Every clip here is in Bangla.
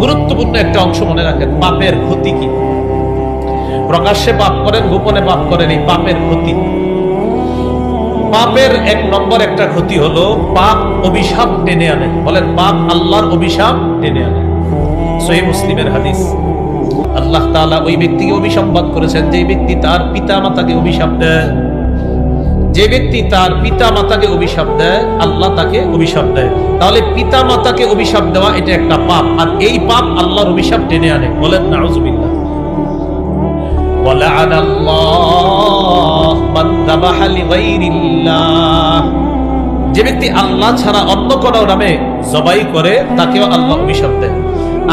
গুরুত্বপূর্ণ একটা অংশ মনে রাখেন, পাপের ক্ষতি কি। প্রকাশ্যে পাপ করেন, গোপনে পাপ করেন, এই পাপের ক্ষতি। পাপের এক নম্বর একটা ক্ষতি হলো পাপ অভিশাপ টেনে আনে। বলেন, পাপ আল্লাহর অভিশাপ টেনে আনে। সহিহ মুসলিমের হাদিস, আল্লাহ তাআলা ওই ব্যক্তিকে অভিসম্পাদ করেছেন যে ব্যক্তি তার পিতা মাতাকে অভিশাপ দেয়। যে ব্যক্তি তার পিতা মাতাকে অভিশাপ দেয়, আল্লাহ তাকে অভিশাপ দেয়। তাহলে পিতা মাতাকে অভিশাপ দেওয়া এটা একটা পাপ, আর এই পাপ আল্লাহর অভিশাপ টেনে আনে। বলেন নাউযুবিল্লাহ। ওয়ালা'আনাল্লাহু মান যাবাহা লিগাইরিল্লাহ, যে ব্যক্তি আল্লাহ ছাড়া অন্য কারো নামে জবাই করে তাকেও আল্লাহ অভিশাপ দেয়।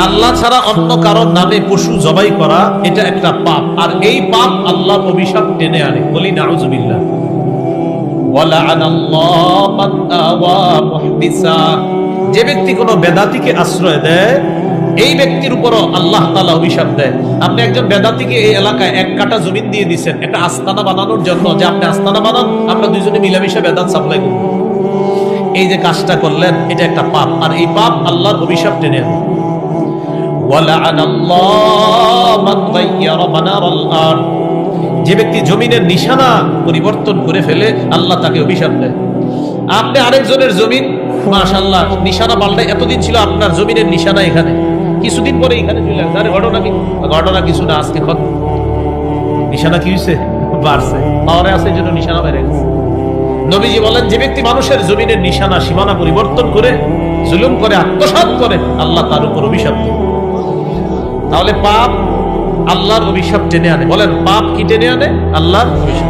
আল্লাহ ছাড়া অন্য কারো নামে পশু জবাই করা এটা একটা পাপ, আর এই পাপ আল্লাহর অভিশাপ টেনে আনে। বলি নাউযুবিল্লাহ। ওয়ালা'আনাল্লাহু মান আওয়া মুহদিসা, যে ব্যক্তি কোনো বেদাতীকে আশ্রয় দেয় এই ব্যক্তির উপরও আল্লাহ তাআলা অভিশাপ দেয়। আপনি একজন বেদাতীকে এই এলাকায় এক কাঠা জমিন দিয়ে দিয়েছেন একটা আস্তানা বানানোর জন্য, যে আপনি আস্তানা বানান, আমরা দুইজনে মিলামিশা বেদাত সাপ্লাই করব। এই যে কাজটা করলেন এটা একটা পাপ, আর এই পাপ আল্লাহর অভিশাপ টেনে আনে। ওয়ালা'আনাল্লাহু মান গায়্যারা মানারাল আরদ, যে ব্যক্তি জমিনের নিশানা পরিবর্তন করে ফেলে আল্লাহ তাকে অভিশাপ দেয়। আপনি আরেকজনের জমিন মাশাআল্লাহ নিশানা পাল্টায়, এতদিন ছিল আপনার জমিনের নিশানা এখানে, কিছুদিন পরে এখানে চলে আসে। আরে ঘটনা কি? ঘটনা কিছু না, আজকে নিশানা কি হয়েছে? বাড়ছে, পাওয়ারে আছে এই জন্য নিশানা বেড়ে গেছে। নবীজি বলেন, যে ব্যক্তি মানুষের জমিনের নিশানা সীমানা পরিবর্তন করে জুলুম করে আত্মসাৎ করে আল্লাহ তার উপর অভিশাপ দেয়। তাহলে পাপ আল্লাহর অভিশাপ টেনে আনে। বলেন, পাপ কি টেনে আনে? আল্লাহর অভিশাপ।